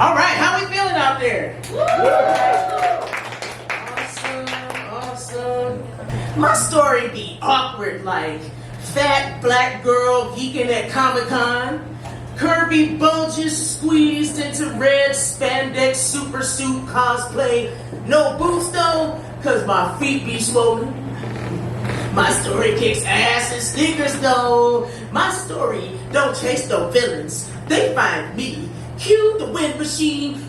All right, how we feeling out there? Awesome. My story be awkward like fat black girl geeking at Comic-Con, curvy bulges squeezed into red spandex super suit cosplay. No boots though, cause my feet be swollen. My story kicks ass and sneakers though. My story don't chase no villains. They find me. Cue the wind machine.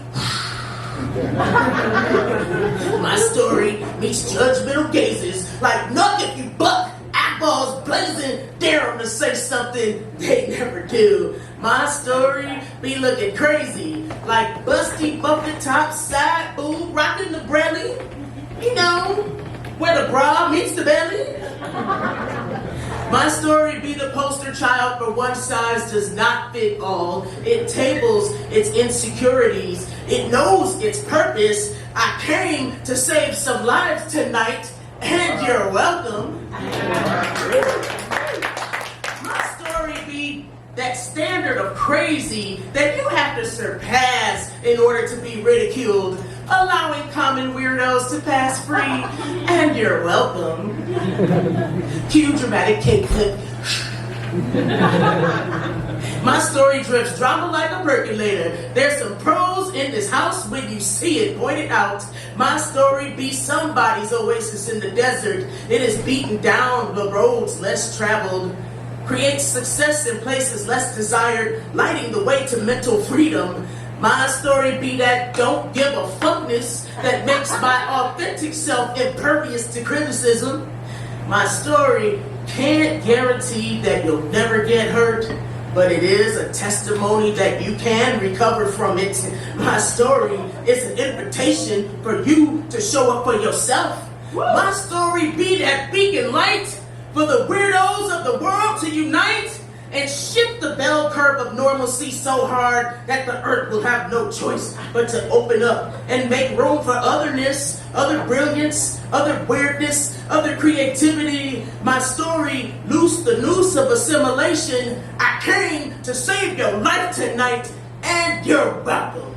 My story meets judgmental gazes like nug if you buck, eyeballs blazing, dare them to say something they never do. My story be looking crazy like busty bumping top side boob rocking the belly. You know, where the bra meets the belly. My story be the poster child for one size does not fit all. It tables its insecurities. It knows its purpose. I came to save some lives tonight, and you're welcome. My story be that standard of crazy that you have to surpass in order to be ridiculed, allowing common weirdos to pass free, and you're welcome. Cue dramatic cake clip. My story drips drama like a percolator. There's some pros in this house when you see it pointed out. My story be somebody's oasis in the desert. It is beaten down the roads less traveled, creates success in places less desired, lighting the way to mental freedom. My story be that don't give a fuckness that makes my authentic self impervious to criticism. My story can't guarantee that you'll never get hurt, but it is a testimony that you can recover from it. My story is an invitation for you to show up for yourself. My story be that beacon light for the weirdos of the world to unite and shift the bell curve of normalcy so hard that the earth will have no choice but to open up and make room for otherness, other brilliance, other weirdness, other creativity. My story, loose the noose of assimilation. I came to save your life tonight, and you're welcome.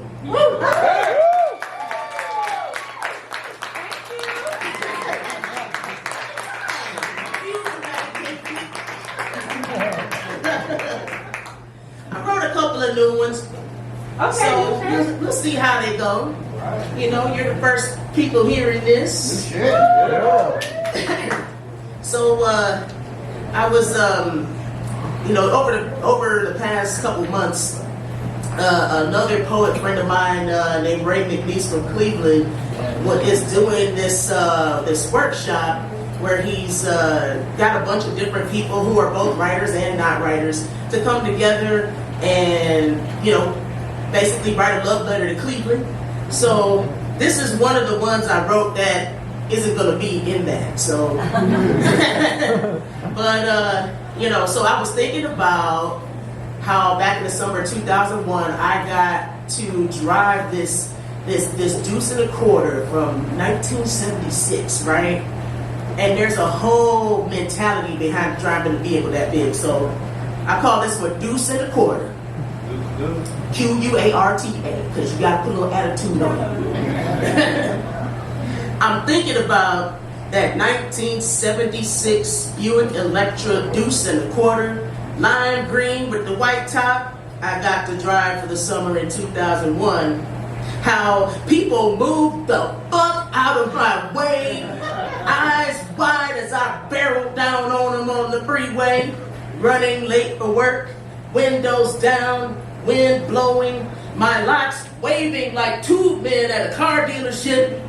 New ones. Okay. So we'll see how they go. Right. You know, you're the first people hearing this. Yeah. So I was over the past couple months, another poet friend of mine named Ray McNeese from Cleveland is doing this workshop where he's got a bunch of different people who are both writers and not writers to come together and, basically write a love letter to Cleveland. So this is one of the ones I wrote that isn't going to be in that. So, but, so I was thinking about how back in the summer of 2001, I got to drive this Deuce and a Quarta from 1976, right? And there's a whole mentality behind driving a vehicle that big. So I call this one Deuce and a Quarta. Quarta, because you got to put a little attitude on it. I'm thinking about that 1976 Buick Electra Deuce and a Quarta, lime green with the white top. I got to drive for the summer in 2001. How people moved the fuck out of my way, eyes wide as I barreled down on them on the freeway, running late for work, windows down, wind blowing, my locks waving like tube men at a car dealership.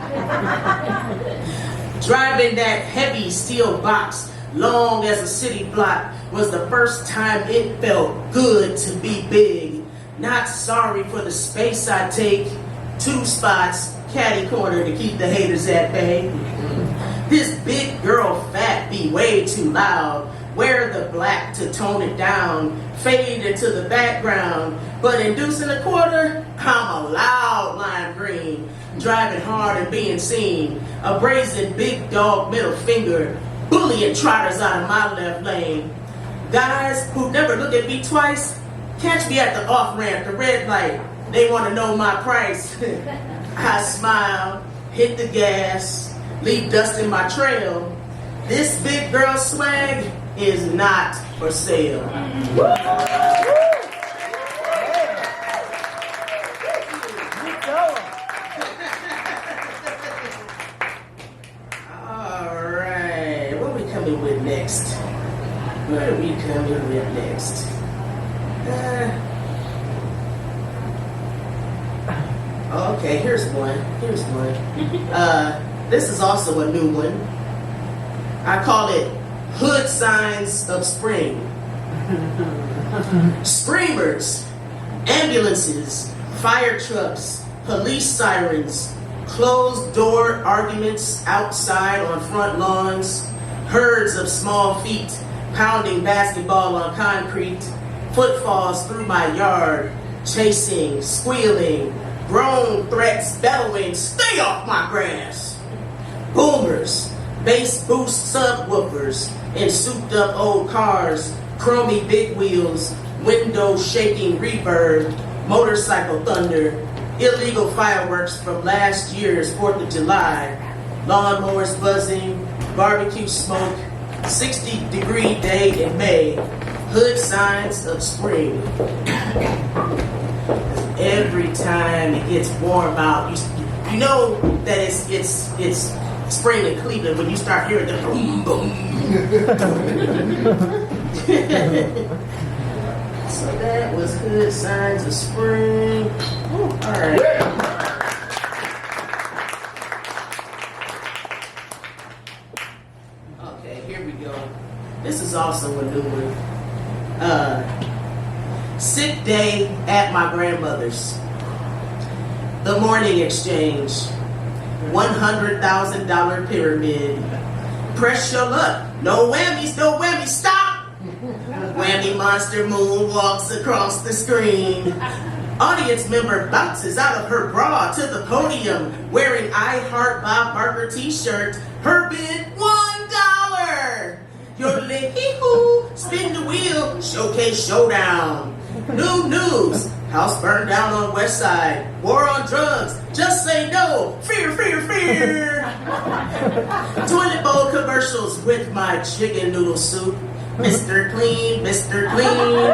Driving that heavy steel box, long as a city block, was the first time it felt good to be big. Not sorry for the space I take, 2 spots, catty corner to keep the haters at bay. This big girl fat be way too loud. Wear the black to tone it down, fade into the background. But in Deuce and a Quarta, I'm a loud lime green, driving hard and being seen. A brazen big dog middle finger, bullying trotters out of my left lane. Guys who never look at me twice, catch me at the off-ramp, the red light. They want to know my price. I smile, hit the gas, leave dust in my trail. This big girl swag is not for sale. Alright, what are we coming with next? What are we coming with next? Okay, here's one. This is also a new one. I call it Hood Signs of Spring. Screamers, ambulances, fire trucks, police sirens, closed door arguments outside on front lawns, herds of small feet pounding basketball on concrete, footfalls through my yard, chasing, squealing, groan threats bellowing, stay off my grass. Boomers, bass boost subwoofers in souped up old cars, chromy big wheels, window shaking reverb, motorcycle thunder, illegal fireworks from last year's 4th of July, lawnmowers buzzing, barbecue smoke, 60-degree day in May, hood signs of spring. Every time it gets warm out, you know that it's spring in Cleveland when you start hearing the boom boom. So that was Hood Signs of Spring. Ooh, all right. Okay, here we go. This is also a new one. Sick day at my grandmother's. The morning exchange. $100,000 pyramid. Press your luck. No whammies, no whammies, stop! Whammy monster moon walks across the screen. Audience member bounces out of her bra to the podium wearing I Heart Bob Barker t-shirt. Her bid, $1. Your hee-hoo, spin the wheel, showcase showdown. New news, house burned down on West Side. War on drugs, just say no. Fear, fear, fear. Toilet bowl commercials with my chicken noodle soup. Mr. Clean, Mr. Clean.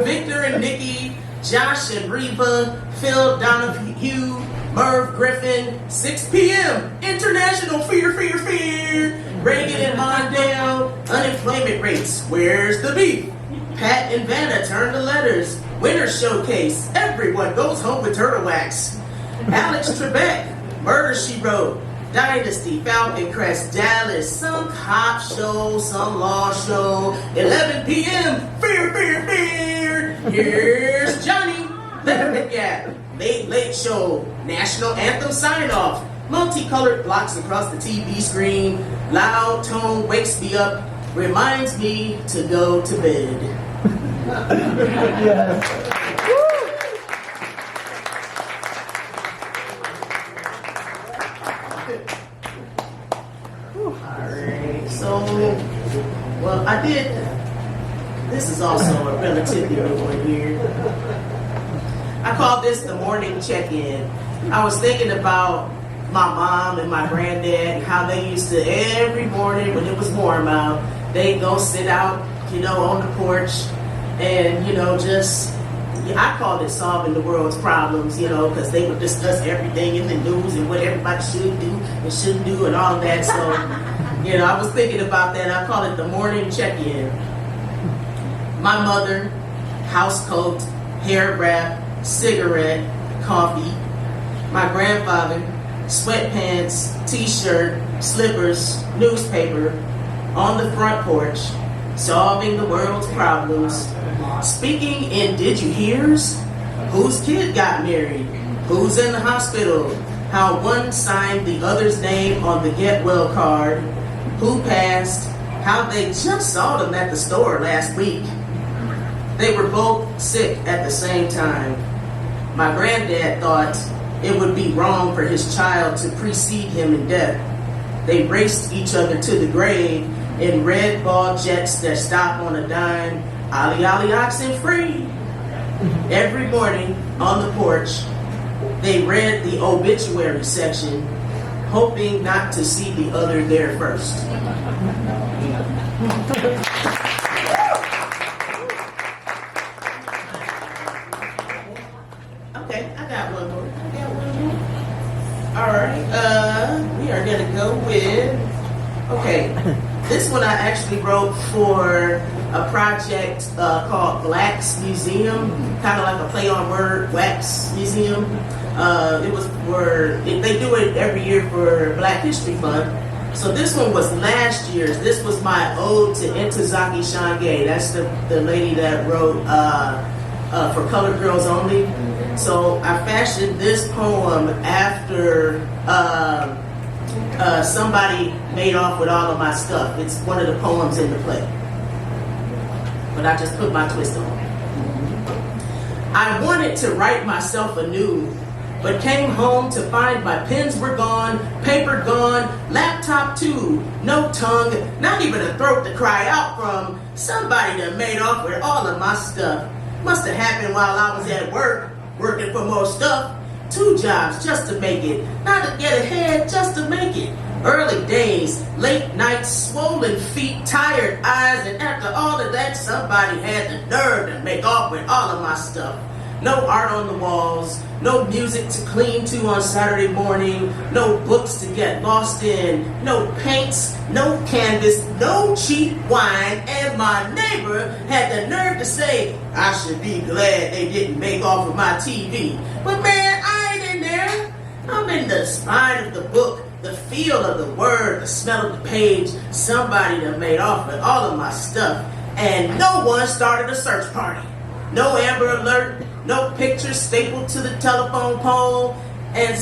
Victor and Nikki, Josh and Reba, Phil Donahue, Merv Griffin, 6 p.m. International Fear, Fear, Fear. Reagan and Mondale, unemployment rates, where's the beef? Pat and Vanna turn the letters. Winter showcase. Everyone goes home with turtle wax. Alex Trebek. Murder, She Wrote. Dynasty, Falcon Crest, Dallas. Some cop show, some law show. 11 p.m. Fear, fear, fear. Here's Johnny. Letterman Gap. Late Late Show. National Anthem sign-off. Multicolored blocks across the TV screen. Loud tone wakes me up. Reminds me to go to bed. Yes. Alright, so, well, I did, this is also a relatively new one here. I call this the morning check-in. I was thinking about my mom and my granddad, how they used to, every morning when it was warm out, they'd go sit out, on the porch and, just, I called it solving the world's problems, because they would discuss everything in the news and what everybody should do and shouldn't do and all of that. So, I was thinking about that. I call it the morning check-in. My mother, house coat, hair wrap, cigarette, coffee. My grandfather, sweatpants, t-shirt, slippers, newspaper, on the front porch, solving the world's problems. Speaking in did you hears? Whose kid got married? Who's in the hospital? How one signed the other's name on the get well card? Who passed? How they just saw them at the store last week. They were both sick at the same time. My granddad thought it would be wrong for his child to precede him in death. They raced each other to the grave in red ball jets that stop on a dime. Ollie, ollie, oxen free. Every morning on the porch, they read the obituary section, hoping not to see the other there first. Okay, I got one more. All right, we are gonna go with, okay, this one I actually wrote for a project called Black's Museum, kind of like a play on word, Wax Museum. It was they do it every year for Black History Month. So this one was last year's. This was my ode to Ntozake Shange. That's the lady that wrote For Colored Girls Only. So I fashioned this poem after somebody made off with all of my stuff. It's one of the poems in the play. But I just put my twist on it. I wanted to write myself anew, but came home to find my pens were gone, paper gone, laptop too, no tongue, not even a throat to cry out from. Somebody that made off with all of my stuff. Must have happened while I was at work, working for more stuff. 2 jobs just to make it, not to get ahead, just to make it. Early days, late nights, swollen feet, tired eyes, and after all of that, somebody had the nerve to make off with all of my stuff. No art on the walls, no music to clean to on Saturday morning, no books to get lost in, no paints, no canvas, no cheap wine, and my neighbor had the nerve to say, I should be glad they didn't make off with my TV. But man, I ain't in there. I'm in the spine of the book, the feel of the word, the smell of the page. Somebody that made off with all of my stuff, and no one started a search party. No Amber Alert, no pictures stapled to the telephone pole, and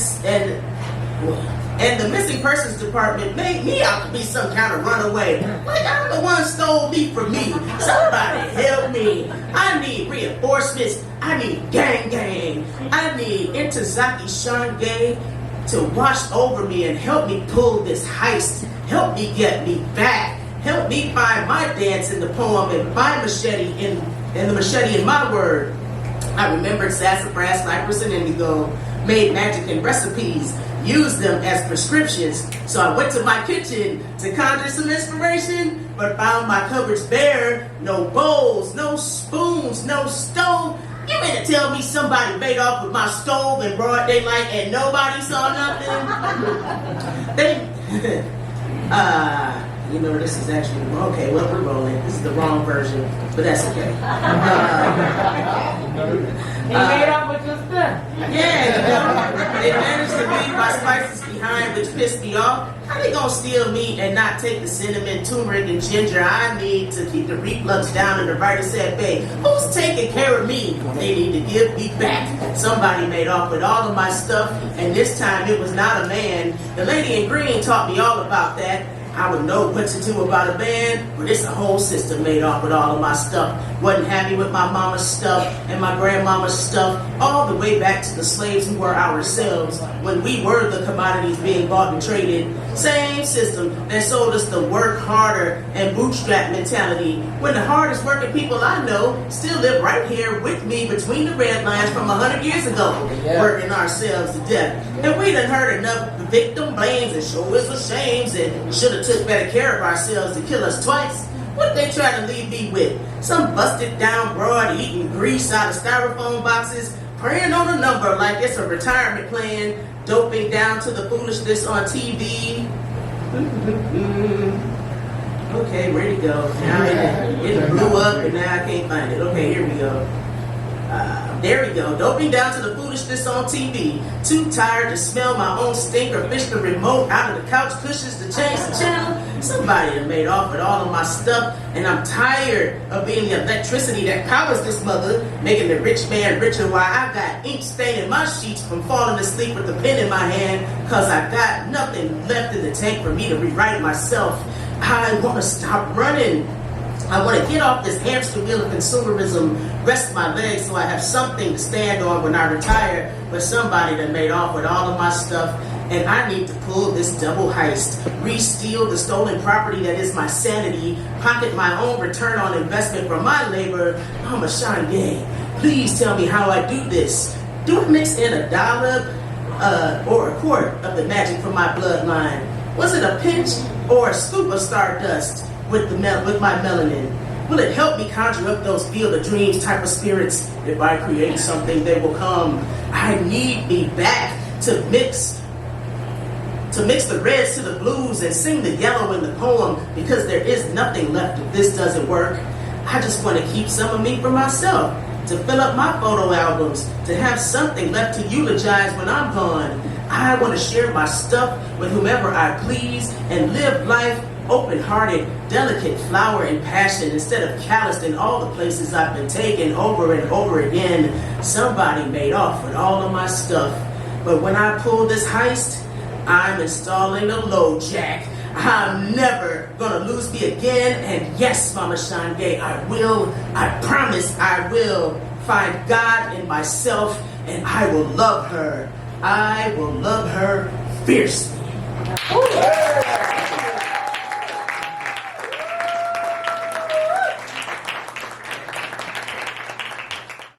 the missing persons department made me out to be some kind of runaway. Like I'm the one stole me from me. Somebody help me. I need reinforcements. I need gang. I need Ntozake Shange to wash over me and help me pull this heist. Help me get me back. Help me find my dance in the poem and find machete in the machete in my word. I remembered sassafras, cypress, and indigo, made magic and recipes, used them as prescriptions. So I went to my kitchen to conjure some inspiration, but found my cupboards bare. No bowls, no spoons, no stove. You mean to tell me somebody made off with my stove in broad daylight and nobody saw nothing? This is actually, okay, well, we're rolling. This is the wrong version, but that's okay. He made off with your stuff. Yeah, they managed to leave my spices behind, which pissed me off. How they gonna steal meat and not take the cinnamon, turmeric, and ginger I need to keep the reflux down in the right said bay? Who's taking care of me? They need to give me back. Somebody made off with all of my stuff, and this time it was not a man. The lady in green taught me all about that. I would know what to do about a band, but it's a whole system made off with all of my stuff. Wasn't happy with my mama's stuff and my grandmama's stuff, all the way back to the slaves who were ourselves, when we were the commodities being bought and traded. Same system that sold us the work harder and bootstrap mentality, when the hardest working people I know still live right here with me between the red lines from 100 years ago, working ourselves to death. And we done heard enough victim blames and show us with shames and should have took better care of ourselves to kill us twice. What they try to leave me with? Some busted down broad eating grease out of styrofoam boxes, praying on a number like it's a retirement plan, doping down to the foolishness on TV. Okay, where'd it go? Now it blew up and now I can't find it. Okay, here we go. There we go. Doping down to the foolishness on TV. Too tired to smell my own stink or fish the remote out of the couch cushions to change the channel. Somebody that made off with all of my stuff, and I'm tired of being the electricity that powers this mother, making the rich man richer while I got ink staining my sheets from falling asleep with the pen in my hand, cause I got nothing left in the tank for me to rewrite myself. I want to stop running. I want to get off this hamster wheel of consumerism, rest my legs so I have something to stand on when I retire, but somebody that made off with all of my stuff, and I need to pull this double heist, re-steal the stolen property that is my sanity, pocket my own return on investment from my labor. I'm a Shange. Please tell me how I do this. Do I mix in a dollop or a quart of the magic from my bloodline? Was it a pinch or a scoop of stardust with my melanin? Will it help me conjure up those field of dreams type of spirits? If I create something, they will come. I need me back to mix the reds to the blues and sing the yellow in the poem, because there is nothing left if this doesn't work. I just want to keep some of me for myself, to fill up my photo albums, to have something left to eulogize when I'm gone. I want to share my stuff with whomever I please and live life open-hearted, delicate, flower and passion, instead of calloused in all the places I've been taken over and over again. Somebody made off with all of my stuff. But when I pull this heist, I'm installing a low jack. I'm never gonna lose me again. And yes, Mama Shange, I promise I will find God in myself, and I will love her. I will love her fiercely.